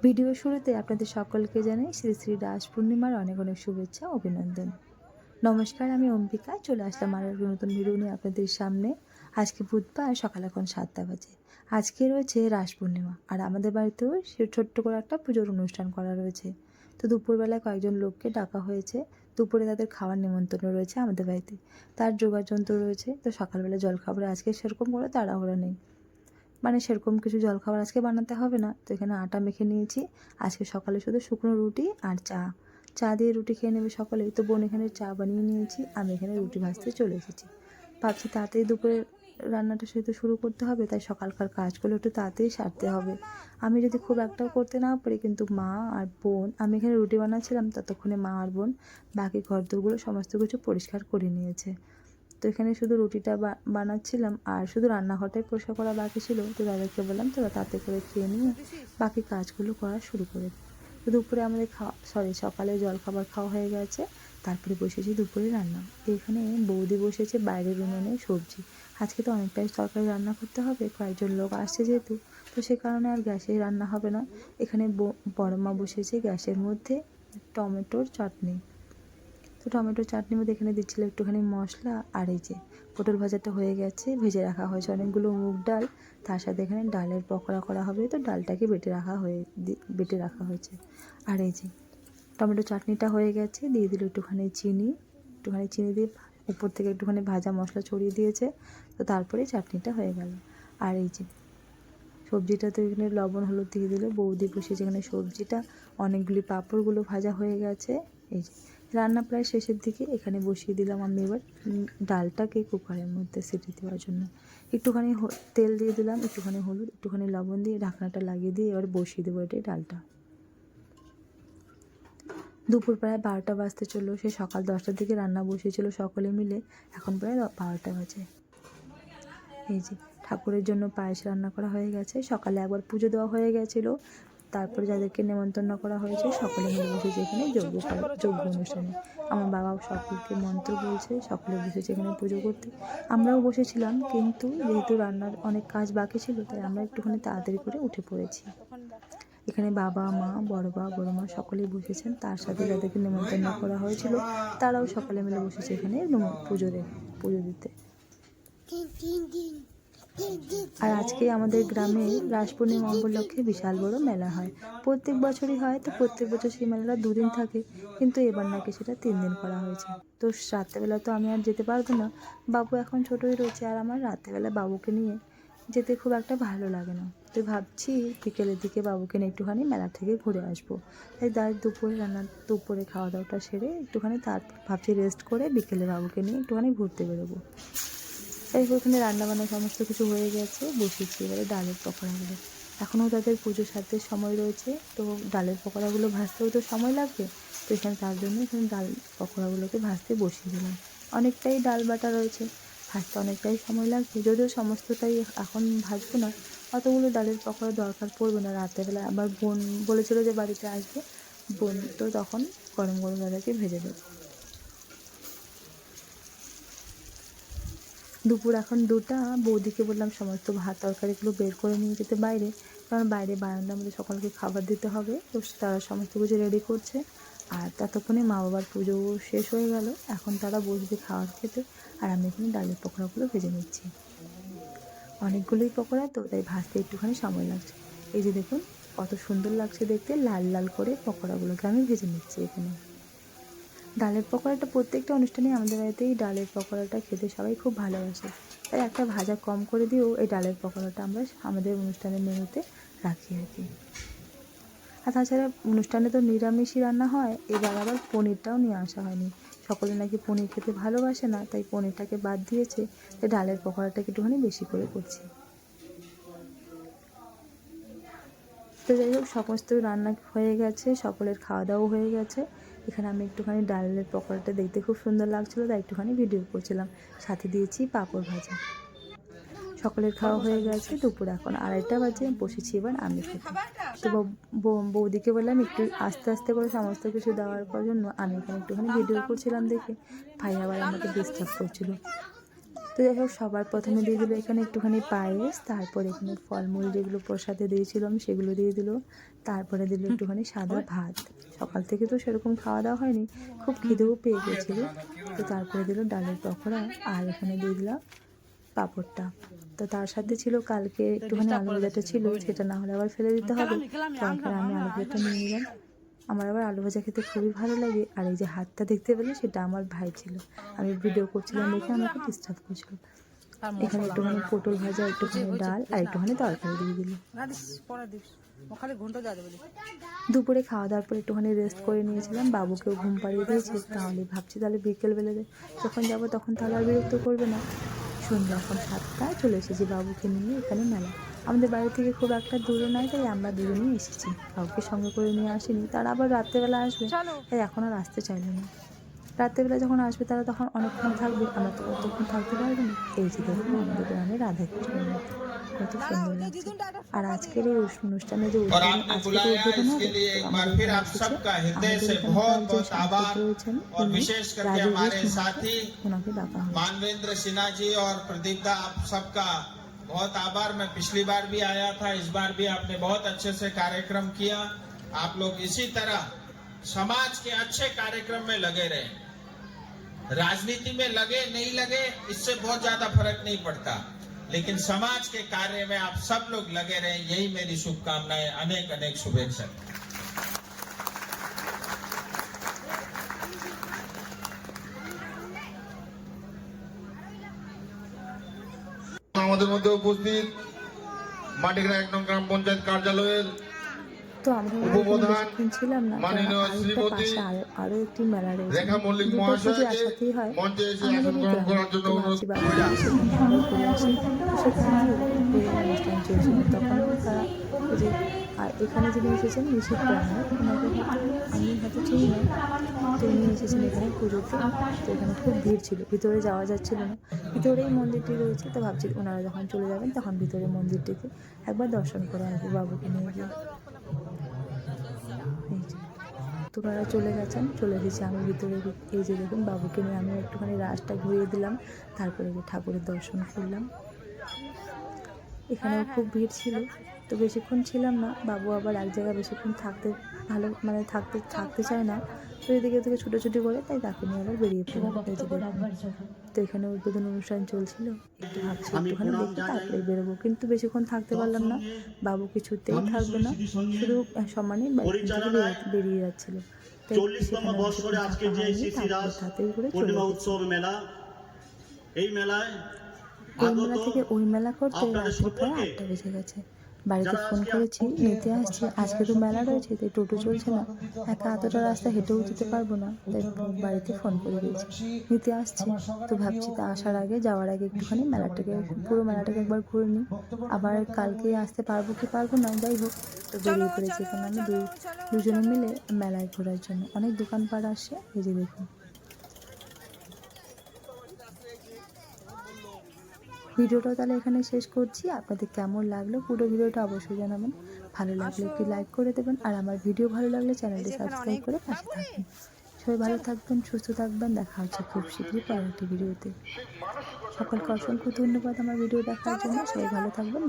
Video শুরুতে আপনাদের সকলকে জানাই শ্রী শ্রী রাস পূর্ণিমার অনেক অনেক শুভেচ্ছা অভিনন্দন। নমস্কার, আমি অম্বিকা চলে আসলাম আর একটা নতুন ভিডিও নিয়ে আপনাদের সামনে। আজকে বুধবার সকাল এখন 7টা বাজে। আজকে রয়েছে রাস পূর্ণিমা আর আমাদের বাড়িতেও সে ছোট্ট করে একটা পুজোর অনুষ্ঠান করা রয়েছে। তো দুপুরবেলায় কয়েকজন লোককে ডাকা হয়েছে। দুপুরে তাদের খাওয়ার নিমন্ত্রণ রয়েছে আমাদের বাড়িতে। তার জোগাড় যন্ত্র রয়েছে। তো সকালবেলা জলখাবারে আজকে সেরকম করে তাড়াহুড়ো নেই, মানে সেরকম কিছু জলখাবার আজকে বানাতে হবে না। তো এখানে আটা মেখে নিয়েছি। আজকে সকালে শুধু শুকনো রুটি আর চা চা দিয়ে রুটি খেয়ে নেবে সকলেই। তো বোন এখানে চা বানিয়ে নিয়েছি, আমি এখানে রুটি ভাজতে চলে এসেছি। ভাবছি তাড়াতাড়ি দুপুরে রান্নাটা সেহেতু শুরু করতে হবে, তাই সকালকার কাজগুলো একটু তাড়াতাড়ি সারতে হবে। আমি যদি খুব একটাও করতে না পারি, কিন্তু মা আর বোন, আমি এখানে রুটি বানাচ্ছিলাম ততক্ষণে মা আর বোন বাকি ঘরদোরগুলো সমস্ত কিছু পরিষ্কার করে নিয়েছে। তো এখানে শুধু রুটিটা বানাচ্ছিলাম আর শুধু রান্নাঘরটাই পরিষ্কার করা বাকি ছিল। তো তাদেরকে বললাম তোরা তাতে করে খেয়ে নিয়ে বাকি কাজগুলো করা শুরু করে দিই। তো দুপুরে আমাদের সকালে জলখাবার খাওয়া হয়ে গেছে। তারপরে বসেছি দুপুরে রান্না। এখানে বৌদি বসেছে বাইরের উনুনে সবজি। আজকে তো অনেকটাই তরকারি রান্না করতে হবে, কয়েকজন লোক আসছে যেহেতু। তো সে কারণে আর গ্যাসে রান্না হবে না। এখানে বড় মা বসেছে গ্যাসের মধ্যে টমেটোর চাটনি। তো টমেটো চাটনির মধ্যে এখানে দিচ্ছিল একটুখানি মশলা। আর এই যে পটল ভাজাটা হয়ে গেছে, ভেজে রাখা হয়েছে অনেকগুলো মুগ ডাল। তার সাথে এখানে ডালের পকোড়া করা হবে, তো ডালটাকে বেটে রাখা হয়েছে। আর এই যে টমেটো চাটনিটা হয়ে গেছে, দিয়ে দিল একটুখানি চিনি দিয়ে উপর থেকে একটুখানি ভাজা মশলা ছড়িয়ে দিয়েছে। তো তারপরে চাটনিটা হয়ে গেল। আর এই যে সবজিটা তো এখানে লবণ হলুদ দিয়ে দিল। বৌদি বসেছে এখানে সবজিটা, অনেকগুলি পাঁপড়গুলো ভাজা হয়ে গেছে। এই যে রান্না প্রায় শেষের দিকে। এখানে বসিয়ে দিলাম আমি এবার ডালটাকে কুকারের মধ্যে সিটি দেওয়ার জন্য। একটুখানি তেল দিয়ে দিলাম, একটুখানি হলুদ, একটুখানি লবণ দিয়ে ঢাকনাটা লাগিয়ে দিয়ে এবার বসিয়ে দেবো এটাই ডালটা। দুপুর প্রায় 12টা বাজতে চললো। সে সকাল 10টার দিকে রান্না বসিয়েছিল সকলে মিলে, এখন প্রায় 12টা বাজে। এই যে ঠাকুরের জন্য পায়েস রান্না করা হয়ে গেছে। সকালে একবার পুজো দেওয়া হয়ে গেছিলো। তারপরে যাদেরকে নেমন্তন্ন করা হয়েছে সকলে মিলে বসেছে এখানে যজ্ঞ অনুষ্ঠানে। আমার বাবা সকলকে মন্ত্র বলছে, সকলে বসেছে এখানে পুজো করতে। আমরাও বসেছিলাম, কিন্তু যেহেতু রান্নার অনেক কাজ বাকি ছিল তাই আমরা একটুখানি তাড়াতাড়ি করে উঠে পড়েছি। এখানে বাবা মা বড় মা সকলেই বসেছেন। তার সাথে যাদেরকে নেমন্তন্ন করা হয়েছিল তারাও সকলে মিলে বসেছে এখানে পুজো দিতে। আর আজকে আমাদের গ্রামে রাস পূর্ণিমা উপলক্ষে বিশাল বড় মেলা হয়। প্রত্যেক বছরই হয়, তো প্রত্যেক বছর সেই মেলাটা 2 দিন থাকে, কিন্তু এবার নাকি সেটা 3 দিন করা হয়েছে। তো রাত্রেবেলা তো আমি আর যেতে পারবো না, বাবু এখন ছোটোই রয়েছে, আর আমার রাত্রেবেলা বাবুকে নিয়ে যেতে খুব একটা ভালো লাগে না। তো ভাবছি বিকেলের দিকে বাবুকে নিয়ে একটুখানি মেলা থেকে ঘুরে আসবো। তাই দুপুরে খাওয়া দাওয়াটা সেরে একটুখানি ভাবছি রেস্ট করে বিকেলে বাবুকে নিয়ে একটুখানি ঘুরতে বেরোবো। তাই ওখানে রান্নাবান্না সমস্ত কিছু হয়ে গেছে, বসেছি এবারে ডালের পকোড়াগুলো। এখনও তাদের পুজো সারতে সময় রয়েছে, তো ডালের পকোড়াগুলো ভাজতেও তো সময় লাগবে। তো তার জন্য এখানে ডাল পকোড়াগুলোকে ভাজতে বসিয়ে দিলাম। অনেকটাই ডাল বাটা রয়েছে, ভাজতে অনেকটাই সময় লাগবে। যদিও সমস্তটাই এখন ভাজবো না, অতগুলো ডালের পকোড়া দরকার পড়বে না। রাত্রেবেলা আবার বোন বলেছিল যে বাড়িতে আসবে, বোন তো তখন গরম গরম তাদেরকে ভেজে দেবো। দুপুর এখন 2টা। বৌদিকে বললাম সমস্ত ভাত তরকারিগুলো বের করে নিয়ে যেতে বাইরে, কারণ বাইরে বারান্দার মধ্যে সকলকে খাবার দিতে হবে। তো তারা সমস্ত কিছু রেডি করছে। আর ততক্ষণে মা বাবার পুজো শেষ হয়ে গেল, এখন তারা বসবে খাবার খেতে। আর আমি এখানে ডালের পকোড়াগুলো ভেজে নিচ্ছি। অনেকগুলোই পকোড়া তো, তাই ভাজতে একটুখানি সময় লাগছে। এই যে দেখুন কত সুন্দর লাগছে দেখতে, লাল লাল করে পকোড়াগুলোকে আমি ভেজে নিচ্ছি এখানে। ডালের পকোড়াটা প্রত্যেকটা অনুষ্ঠানেই আমাদের বাড়িতে এই ডালের পকোড়াটা খেতে সবাই খুব ভালোবাসে। তাই একটা ভাজা কম করে দিয়েও এই ডালের পকোড়াটা আমরা আমাদের অনুষ্ঠানের মেনুতে রাখি আর কি। আর তাছাড়া অনুষ্ঠানে তো নিরামিষই রান্না হয়, এবার আবার পনিরটাও নিয়ে আসা হয়নি। সকলে নাকি পনির খেতে ভালোবাসে না, তাই পনিরটাকে বাদ দিয়েছে। তাই ডালের পকোড়াটাকে একটুখানি বেশি করে করছি। তো যাই হোক, সমস্ত রান্না হয়ে গেছে, সকলের খাওয়া দাওয়া হয়ে গেছে। এখানে আমি একটুখানি ডালের পকোড়াটা দেখতে খুব সুন্দর লাগছিলো, তাই একটুখানি ভিডিও করছিলাম। সাথে দিয়েছি পাঁপড় ভাজা। সকলের খাওয়া হয়ে গেছে। দুপুর এখন 2:30 বাজে, বসেছি এবার আমি খেতে। তো বৌদিকে বললাম একটু আস্তে আস্তে করে সমস্ত কিছু দেওয়ার জন্য। আমি এখানে একটুখানি ভিডিও করছিলাম দেখে ভাই আবার আমাকে ডিস্টার্ব করছিল। তো যাই হোক, সবার প্রথমে দিয়ে দিল এখানে একটুখানি পায়েস, তারপর এখানে ফলমূল যেগুলো প্রসাদে দিয়েছিলাম সেগুলো দিয়ে দিল, তারপরে দিল একটুখানি সাদা ভাত। সকাল থেকে তো সেরকম খাওয়া দাওয়া হয়নি, খুব খিদেও পেয়ে গেছিলো। তো তারপরে দিল ডালের পকোড়া, আর এখানে দিয়ে দিলাম পাঁপড়টা। তো তার সাথে ছিল কালকে একটুখানি আলু ভাজাটা ছিল, সেটা না হলে আবার ফেলে দিতে হবে, তো এখানে আমি আলু ভাজাটা নিয়ে নিলাম। আমার আবার আলু ভাজা খেতে খুবই ভালো লাগে। আর এই যে হাতটা দেখতে পেলে সেটা আমার ভাই ছিল, আমি ভিডিও করছিলাম দেখে আমাকে ডিস্টার্ব করছিল। এখানে একটুখানি পটল ভাজা, একটুখানি ডাল আর একটুখানি তরকারি দিয়ে দিল। দুপুরে খাওয়া দাওয়ার পর একটুখানি রেস্ট করে নিয়েছিলাম, বাবুকেও ঘুম পাড়িয়ে দিয়েছি। তাহলে ভাবছি তাহলে বিকেলবেলা যখন যাবো তখন তাহলে আর বিরক্ত করবে না। সন্ধ্যা এখন 7টায় চলে এসেছি বাবুকে নিয়ে এখানে মেলা। আমাদের বাড়ি থেকে খুব একটা দূরে নয়, তাই আমরা দুজনেই এসেছি, কাউকে সঙ্গে করে নিয়ে আসিনি। তারা আবার রাত্রেবেলা আসবে, তাই এখন আর আসতে চাইলো না। রাত্রেবেলা যখন আসবে তারা তখন অনেকক্ষণ থাকবে, আমরা তো অতক্ষণ থাকতে পারবো না। এই যে দেখুন আমাদের গ্রামে রাধাকৃষ্ণ মূর্তি কত সুন্দর লাগছে। আর আজকের এই অনুষ্ঠানে যে উদ্বোধন আজকে যে উদ্বোধন হবে, তো আমাদের এখানে এসেছে আমাদের এখানকার যে সাংসদ রয়েছেন উনি রাজু ওনাকে ডাকা হয়। मानवेंद्र सिन्हा जी और प्रदीप दा, आप सबका बहुत आभार। मैं पिछली बार भी आया था, इस बार भी आपने बहुत अच्छे से कार्यक्रम किया। आप लोग इसी तरह समाज के अच्छे कार्यक्रम में लगे रहे। राजनीति में लगे नहीं लगे इससे बहुत ज्यादा फर्क नहीं पड़ता, लेकिन समाज के कार्य में आप सब लोग लगे रहे, यही मेरी शुभकामनाएं। अनेक अनेक शुभेच्छा। আমাদের মধ্যে উপস্থিত মাটিগ্রা 1 নং গ্রাম পঞ্চায়েত কার্যালয়ের তো আমরা বেশিক্ষণ ছিলাম না, পাশে আরো একটি মেলা রয়েছে, দুটো পুজো একসাথেই হয় আমাদের গ্রামে। তো ভাবছি বাবা সেখানে ঘুরে আসি, সেখানে অনুষ্ঠান চলছিল তখন তারা যে। আর এখানে যিনি এসেছেন নিশীথ প্রামাণিক, ওনাকে আমি হয়তো চিনি না, তো উনি এসেছেন এখানে পুজোতে। তো এখানে খুব ভিড় ছিল, ভিতরে যাওয়া যাচ্ছিল না, ভিতরেই মন্দিরটি রয়েছে। তো ভাবছি ওনারা যখন চলে যাবেন তখন ভিতরে মন্দিরটিতে একবার দর্শন করে আসবো বাবুকে নিয়ে গিয়ে। এই যে তোরা চলে গেছেন, চলে এসেছি আমি ভিতরে। এই যে দেখুন বাবুকে নিয়ে আমি একটুখানি রাস্তা ঘুরিয়ে দিলাম, তারপরে ঠাকুরের দর্শন করলাম। এখানেও খুব ভিড় ছিল, তো বেশিক্ষণ ছিলাম না। বাবু আবার এক জায়গায় বেশিক্ষণ থাকতে ভালো মানে থাকতে চায় না, তো এদিকে থেকে ছুটোছুটি করে, তাই তাকে নিয়ে আবার বেরিয়ে পড়লাম। এই যে তো এখানে উদ্বোধন অনুষ্ঠান চলছিল, একটু ভাবছি একটুখানি দেখতে তারপরে বেরোবো, কিন্তু বেশিক্ষণ থাকতে পারলাম না। বাবু কিছুতেই থাকবে না, শুধু সমানে বেরিয়ে যাচ্ছিল। ওই মেলা থেকে ওই মেলা করতে রাত্রি প্রায় 8টা বেজে গেছে। বাড়িতে ফোন করেছি, নিতে আসছি, আজকে তো মেলা রয়েছে তাই টোটো চলছে না, একা এতটা রাস্তা হেঁটেও যেতে পারবো না, তাই বাড়িতে ফোন করে দিয়েছি নিতে আসছি। তো ভাবছি তা আসার আগে যাওয়ার আগে একটুখানি পুরো মেলাটাকে একবার ঘুরে নিই, আবার কালকে আসতে পারবো কি পারবো না, যাই হোক। তো বেরিয়ে পড়েছি এখানে আমি দুজনে মিলে মেলায় ঘোরার জন্য। অনেক দোকানপাট আসছে, এই যে দেখুন। ভিডিওটাও তাহলে এখানে শেষ করছি। আপনাদের কেমন লাগলো পুরো ভিডিওটা অবশ্যই জানাবেন, ভালো লাগলে একটি লাইক করে দেবেন, আর আমার ভিডিও ভালো লাগলে চ্যানেলটি সাবস্ক্রাইব করে পাশে থাকবেন। সবাই ভালো থাকবেন, সুস্থ থাকবেন, দেখা হচ্ছে খুব শীঘ্রই পরের একটি ভিডিওতে। সকলকে অসংখ্য ধন্যবাদ আমার ভিডিও দেখার জন্য, সবাই ভালো থাকবেন।